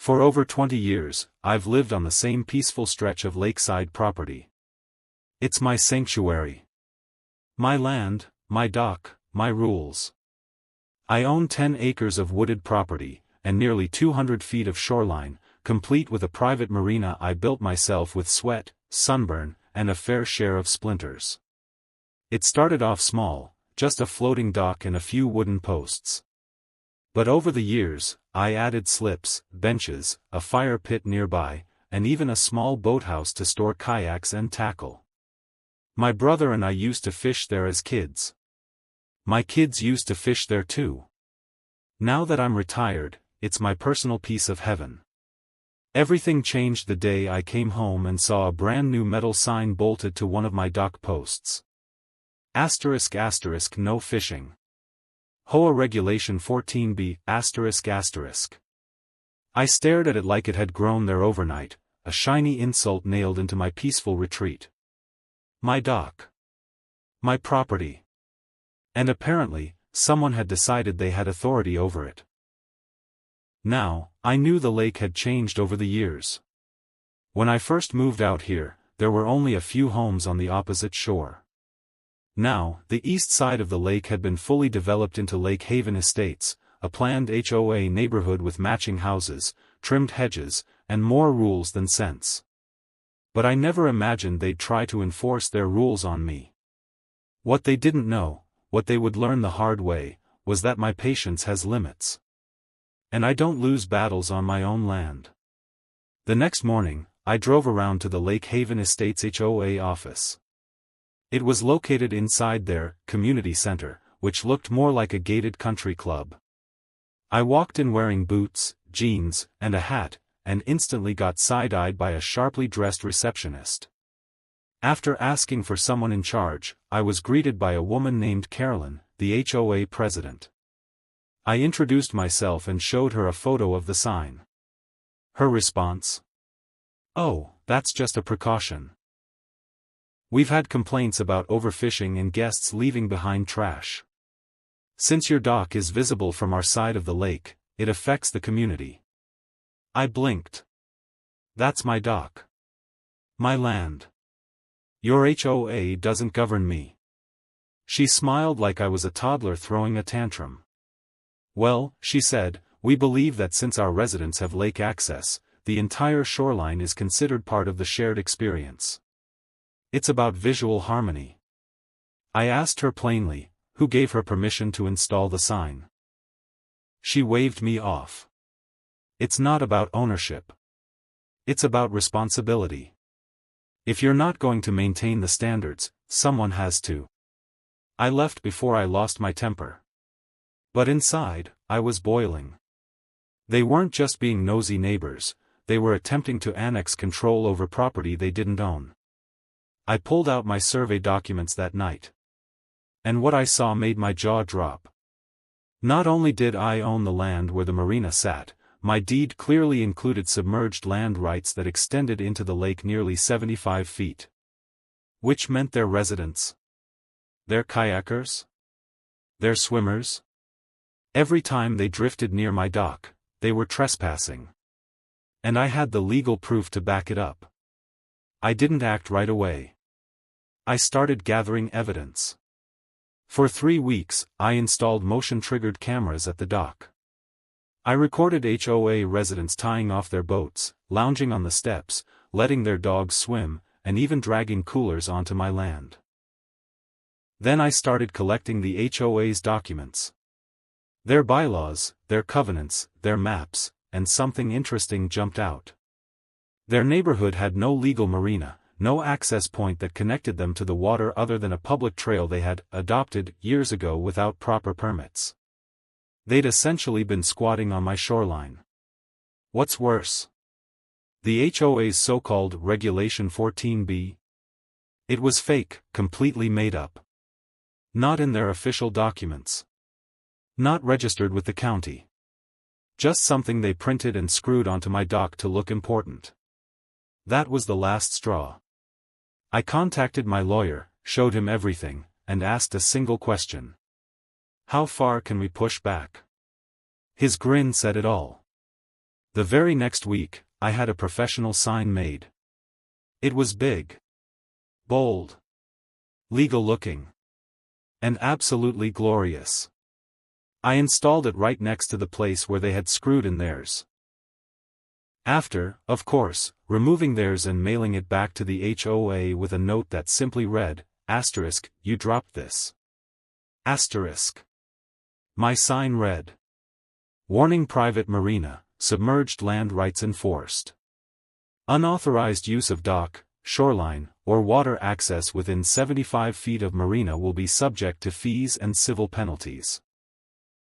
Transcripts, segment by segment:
For over 20 years, I've lived on the same peaceful stretch of lakeside property. It's my sanctuary. My land, my dock, my rules. I own 10 acres of wooded property, and nearly 200 feet of shoreline, complete with a private marina I built myself with sweat, sunburn, and a fair share of splinters. It started off small, just a floating dock and a few wooden posts. But over the years, I added slips, benches, a fire pit nearby, and even a small boathouse to store kayaks and tackle. My brother and I used to fish there as kids. My kids used to fish there too. Now that I'm retired, it's my personal piece of heaven. Everything changed the day I came home and saw a brand new metal sign bolted to one of my dock posts. **** No fishing. HOA Regulation 14B, ****. I stared at it like it had grown there overnight, a shiny insult nailed into my peaceful retreat. My dock. My property. And apparently, someone had decided they had authority over it. Now, I knew the lake had changed over the years. When I first moved out here, there were only a few homes on the opposite shore. Now, the east side of the lake had been fully developed into Lake Haven Estates, a planned HOA neighborhood with matching houses, trimmed hedges, and more rules than sense. But I never imagined they'd try to enforce their rules on me. What they didn't know, what they would learn the hard way, was that my patience has limits. And I don't lose battles on my own land. The next morning, I drove around to the Lake Haven Estates HOA office. It was located inside their community center, which looked more like a gated country club. I walked in wearing boots, jeans, and a hat, and instantly got side-eyed by a sharply dressed receptionist. After asking for someone in charge, I was greeted by a woman named Carolyn, the HOA president. I introduced myself and showed her a photo of the sign. Her response? "Oh, that's just a precaution. We've had complaints about overfishing and guests leaving behind trash. Since your dock is visible from our side of the lake, it affects the community." I blinked. That's my dock. My land. Your HOA doesn't govern me. She smiled like I was a toddler throwing a tantrum. "Well," she said, "we believe that since our residents have lake access, the entire shoreline is considered part of the shared experience. It's about visual harmony." I asked her plainly, who gave her permission to install the sign. She waved me off. It's not about ownership. It's about responsibility. If you're not going to maintain the standards, someone has to. I left before I lost my temper. But inside, I was boiling. They weren't just being nosy neighbors, they were attempting to annex control over property they didn't own. I pulled out my survey documents that night. And what I saw made my jaw drop. Not only did I own the land where the marina sat, my deed clearly included submerged land rights that extended into the lake nearly 75 feet. Which meant their residents. Their kayakers. Their swimmers. Every time they drifted near my dock, they were trespassing. And I had the legal proof to back it up. I didn't act right away. I started gathering evidence. For 3 weeks, I installed motion-triggered cameras at the dock. I recorded HOA residents tying off their boats, lounging on the steps, letting their dogs swim, and even dragging coolers onto my land. Then I started collecting the HOA's documents. Their bylaws, their covenants, their maps, and something interesting jumped out. Their neighborhood had no legal marina, no access point that connected them to the water other than a public trail they had adopted years ago without proper permits. They'd essentially been squatting on my shoreline. What's worse? The HOA's so-called Regulation 14B? It was fake, completely made up. Not in their official documents. Not registered with the county. Just something they printed and screwed onto my dock to look important. That was the last straw. I contacted my lawyer, showed him everything, and asked a single question. How far can we push back? His grin said it all. The very next week, I had a professional sign made. It was big, bold, legal-looking, and absolutely glorious. I installed it right next to the place where they had screwed in theirs. After, of course, removing theirs and mailing it back to the HOA with a note that simply read, *, you dropped this. *. My sign read, Warning, private marina, submerged land rights enforced. Unauthorized use of dock, shoreline, or water access within 75 feet of marina will be subject to fees and civil penalties.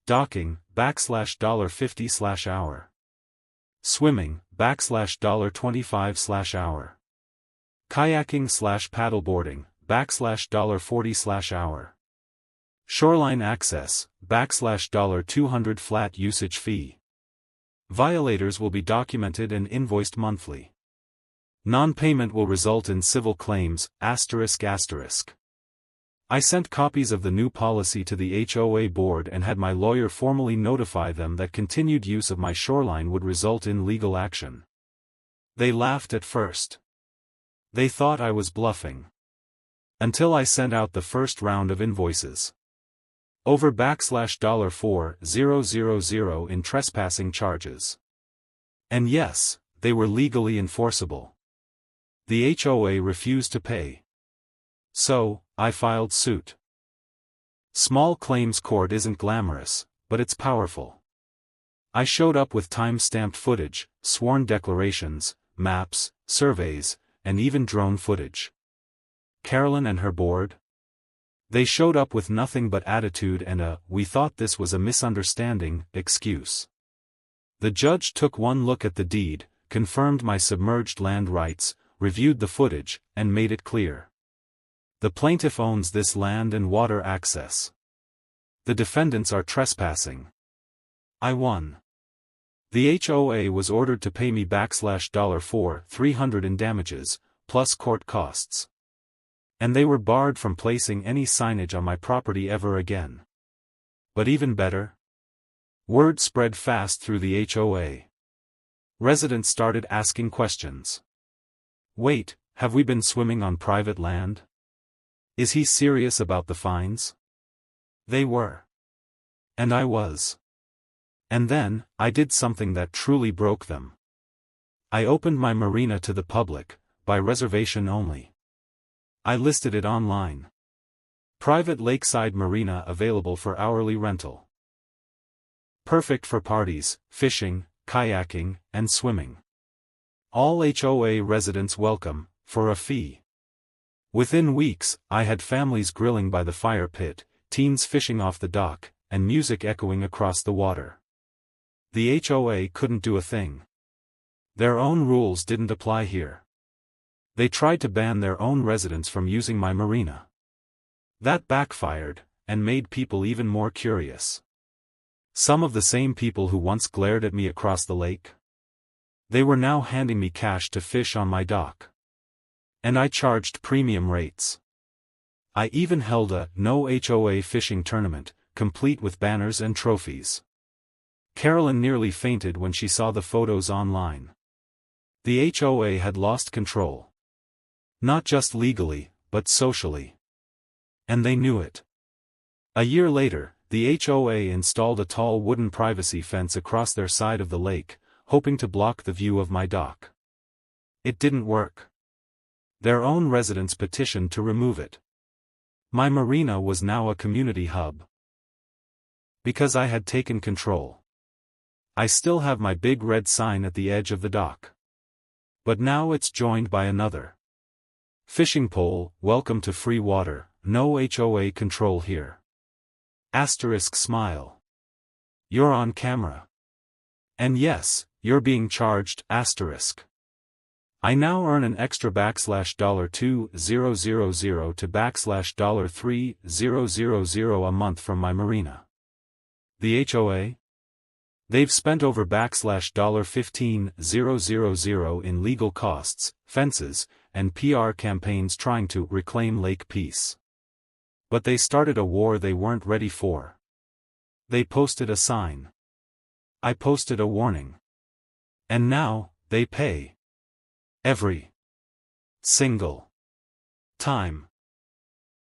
Docking, $50/hour. Swimming, $25/hour. Kayaking/paddleboarding, $40/hour. Shoreline access, $200 flat usage fee. Violators will be documented and invoiced monthly. Non-payment will result in civil claims, ***. I sent copies of the new policy to the HOA board and had my lawyer formally notify them that continued use of my shoreline would result in legal action. They laughed at first. They thought I was bluffing. Until I sent out the first round of invoices. Over $4,000 in trespassing charges. And yes, they were legally enforceable. The HOA refused to pay. So, I filed suit. Small claims court isn't glamorous, but it's powerful. I showed up with time-stamped footage, sworn declarations, maps, surveys, and even drone footage. Carolyn and her board? They showed up with nothing but attitude and a "we thought this was a misunderstanding" excuse. The judge took one look at the deed, confirmed my submerged land rights, reviewed the footage, and made it clear. The plaintiff owns this land and water access. The defendants are trespassing. I won. The HOA was ordered to pay me $4,300 in damages, plus court costs. And they were barred from placing any signage on my property ever again. But even better? Word spread fast through the HOA. Residents started asking questions. Wait, have we been swimming on private land? Is he serious about the fines? They were. And I was. And then, I did something that truly broke them. I opened my marina to the public, by reservation only. I listed it online. Private lakeside marina available for hourly rental. Perfect for parties, fishing, kayaking, and swimming. All HOA residents welcome, for a fee. Within weeks, I had families grilling by the fire pit, teens fishing off the dock, and music echoing across the water. The HOA couldn't do a thing. Their own rules didn't apply here. They tried to ban their own residents from using my marina. That backfired, and made people even more curious. Some of the same people who once glared at me across the lake. They were now handing me cash to fish on my dock. And I charged premium rates. I even held a no HOA fishing tournament, complete with banners and trophies. Carolyn nearly fainted when she saw the photos online. The HOA had lost control. Not just legally, but socially. And they knew it. A year later, the HOA installed a tall wooden privacy fence across their side of the lake, hoping to block the view of my dock. It didn't work. Their own residents petitioned to remove it. My marina was now a community hub. Because I had taken control. I still have my big red sign at the edge of the dock. But now it's joined by another. Fishing pole, welcome to free water, no HOA control here. Smile. You're on camera. And yes, you're being charged, I now earn an extra $2,000 to $3,000 a month from my marina. The HOA? They've spent over $15,000 in legal costs, fences, and PR campaigns trying to reclaim lake peace. But they started a war they weren't ready for. They posted a sign. I posted a warning. And now, they pay. Every single time.